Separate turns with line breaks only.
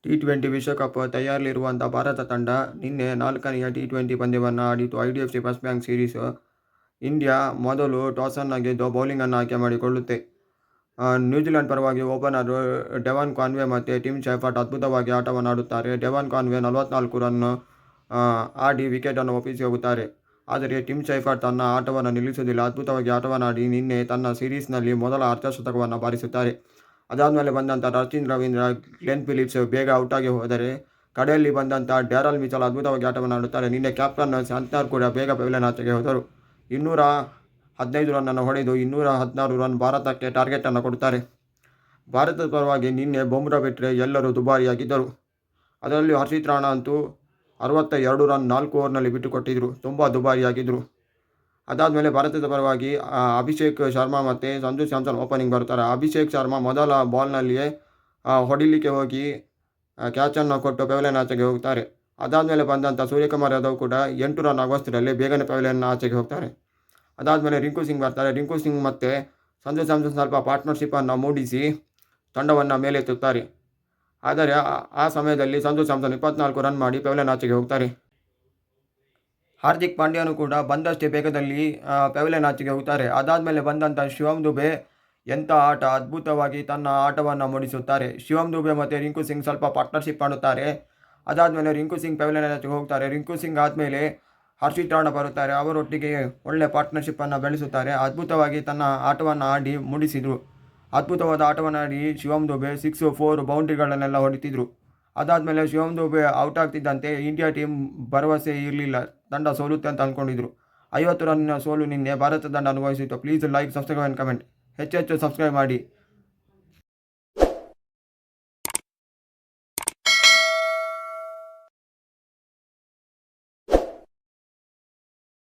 T20 ವಿಶ್ವಕಪ್ ತಯಾರಿಯಲ್ಲಿರುವಂಥ ಭಾರತ ತಂಡ ನಿನ್ನೆ 4ನೇ ಟಿ20 ಪಂದ್ಯವನ್ನು ಆಡಿತು. IDFC first bank series. India ಮೊದಲು ಟಾಸನ್ನು ಗೆದ್ದು ಬೌಲಿಂಗನ್ನು ಆಯ್ಕೆ ಮಾಡಿಕೊಳ್ಳುತ್ತೆ. ನ್ಯೂಜಿಲೆಂಡ್ ಪರವಾಗಿ ಓಪನರ್ ಡೆವಾನ್ ಕಾನ್ವೆ ಮತ್ತು ಟಿಮ್ ಶೆಫರ್ಟ್ ಅದ್ಭುತವಾಗಿ ಆಟವನ್ನು ಆಡುತ್ತಾರೆ. ಡೆವಾನ್ ಕಾನ್ವೆ 44 ರನ್ ಆಡಿ ವಿಕೆಟನ್ನು ಒಪ್ಪಿಸಿ ಹೋಗುತ್ತಾರೆ. ಆದರೆ ಟಿಮ್ ಶೆಫರ್ಟ್ ತನ್ನ ಆಟವನ್ನು ನಿಲ್ಲಿಸುವುದಿಲ್ಲ. ಅದ್ಭುತವಾಗಿ ಆಟವನ್ನು ಆಡಿ ನಿನ್ನೆ ತನ್ನ ಸೀರೀಸ್ನಲ್ಲಿ ಮೊದಲ ಅರ್ಧಶತಕವನ್ನು ಬಾರಿಸುತ್ತಾರೆ. ಅದಾದಮೇಲೆ ಬಂದಂಥ ರಚಿನ್ ರವೀಂದ್ರ, ಗ್ಲೆನ್ ಫಿಲಿಪ್ಸ್ ಬೇಗ ಔಟಾಗಿ ಹೋದರೆ ಕಡೆಯಲ್ಲಿ ಬಂದಂಥ ಡ್ಯಾರಲ್ ಮಿಚೆಲ್ ಅದ್ಭುತವಾಗಿ ಆಟವನ್ನು ಆಡುತ್ತಾರೆ. ನಿನ್ನೆ ಕ್ಯಾಪ್ಟನ್ ಶಾಂತನರ್ ಕೂಡ ಬೇಗ ಪೆವಿಲಿಯನ್ ಆಚೆಗೆ ಹೋದರು. 215 ರನ್ನನ್ನು ಹೊಡೆದು 216 ರನ್ ಭಾರತಕ್ಕೆ ಟಾರ್ಗೆಟನ್ನು ಕೊಡುತ್ತಾರೆ. ಭಾರತದ ಪರವಾಗಿ ನಿನ್ನೆ ಬುಮ್ರಾ ಬಿಟ್ಟರೆ ಎಲ್ಲರೂ ದುಬಾರಿಯಾಗಿದ್ದರು. ಅದರಲ್ಲಿಯೂ ಹರ್ಷಿತ್ ರಾಣಾ ಅಂತೂ 62 ರನ್ 4 ಓವರ್ನಲ್ಲಿ ಬಿಟ್ಟುಕೊಟ್ಟಿದ್ದರು. ತುಂಬ ದುಬಾರಿಯಾಗಿದ್ದರು. ಅದಾದಮೇಲೆ ಭಾರತದ ಪರವಾಗಿ ಅಭಿಷೇಕ್ ಶರ್ಮಾ ಮತ್ತು ಸಂಜು ಸ್ಯಾಮ್ಸನ್ ಓಪನಿಂಗ್ ಬರುತ್ತಾರೆ. ಅಭಿಷೇಕ್ ಶರ್ಮಾ ಮೊದಲ ಬಾಲ್ನಲ್ಲಿಯೇ ಹೊಡಿಲಿಕ್ಕೆ ಹೋಗಿ ಕ್ಯಾಚನ್ನು ಕೊಟ್ಟು ಪೆವಿಲಿಯನ್ ಆಚೆಗೆ ಹೋಗ್ತಾರೆ. ಅದಾದಮೇಲೆ ಬಂದಂಥ ಸೂರ್ಯಕುಮಾರ್ ಯಾದವ್ ಕೂಡ 8 ರನ್ ಆಗುವಷ್ಟರಲ್ಲಿ ಬೇಗನೆ ಪೆವಿಲಿಯನ್ ಆಚೆಗೆ ಹೋಗ್ತಾರೆ. ಅದಾದಮೇಲೆ ರಿಂಕು ಸಿಂಗ್ ಬರ್ತಾರೆ. ರಿಂಕು ಸಿಂಗ್ ಮತ್ತು ಸಂಜು ಸ್ಯಾಮ್ಸನ್ ಸ್ವಲ್ಪ ಪಾರ್ಟ್ನರ್ಶಿಪ್ಪನ್ನು ಮೂಡಿಸಿ ತಂಡವನ್ನು ಮೇಲೆತ್ತುತ್ತಾರೆ. ಆದರೆ ಆ ಸಮಯದಲ್ಲಿ ಸಂಜು ಸ್ಯಾಮ್ಸನ್ 24 ರನ್ ಮಾಡಿ ಪೆವಿಲಿಯನ್ ಆಚೆಗೆ ಹೋಗ್ತಾರೆ. ಹಾರ್ದಿಕ್ ಪಾಂಡ್ಯನು ಕೂಡ ಬಂದಷ್ಟೇ ಬೇಗದಲ್ಲಿ ಪೆವಿಲಿಯನ್ ಆಚೆಗೆ ಹೋಗ್ತಾರೆ. ಅದಾದಮೇಲೆ ಬಂದಂಥ ಶಿವಮ್ ದುಬೆ ಎಂಥ ಆಟ, ಅದ್ಭುತವಾಗಿ ತನ್ನ ಆಟವನ್ನು ಮೂಡಿಸುತ್ತಾರೆ. ಶಿವಮ್ ದುಬೆ ಮತ್ತು ರಿಂಕು ಸಿಂಗ್ ಸ್ವಲ್ಪ ಪಾರ್ಟ್ನರ್ಶಿಪ್ ಮಾಡುತ್ತಾರೆ. ಅದಾದಮೇಲೆ ರಿಂಕು ಸಿಂಗ್ ಪೆವಿಲಿಯನ್ ಆಚೆಗೆ ಹೋಗ್ತಾರೆ. ರಿಂಕು ಸಿಂಗ್ ಆದಮೇಲೆ ಹರ್ಷಿತ್ ರಾಣಾ ಬರುತ್ತಾರೆ. ಅವರೊಟ್ಟಿಗೆ ಒಳ್ಳೆ ಪಾರ್ಟ್ನರ್ಶಿಪ್ಪನ್ನು ಬೆಳೆಸುತ್ತಾರೆ. ಅದ್ಭುತವಾಗಿ ತನ್ನ ಆಟವನ್ನು ಆಡಿ ಮೂಡಿಸಿದರು. ಅದ್ಭುತವಾದ ಆಟವನ್ನು ಆಡಿ ಶಿವಮ್ ದುಬೆ 6, 4 ಬೌಂಡ್ರಿಗಳನ್ನೆಲ್ಲ ಹೊಡಿತಿದ್ರು. ಅದಾದಮೇಲೆ ಶಿವಮ್ ದುಬೆ ಔಟ್ ಆಗ್ತಿದ್ದಂತೆ ಇಂಡಿಯಾ ಟೀಮ್ ಭರವಸೆ ಇರಲಿಲ್ಲ, ತಂಡ ಸೋಲುತ್ತೆ ಅಂತ ಅಂದ್ಕೊಂಡಿದ್ರು. 50 ರನ್ನಿನ ಸೋಲು ನಿನ್ನೆ ಭಾರತ ತಂಡ ಅನುಭವಿಸಿತು. Please like, subscribe and comment. ಹೆಚ್ಚೆಚ್ಚು ಸಬ್ಸ್ಕ್ರೈಬ್ ಮಾಡಿ.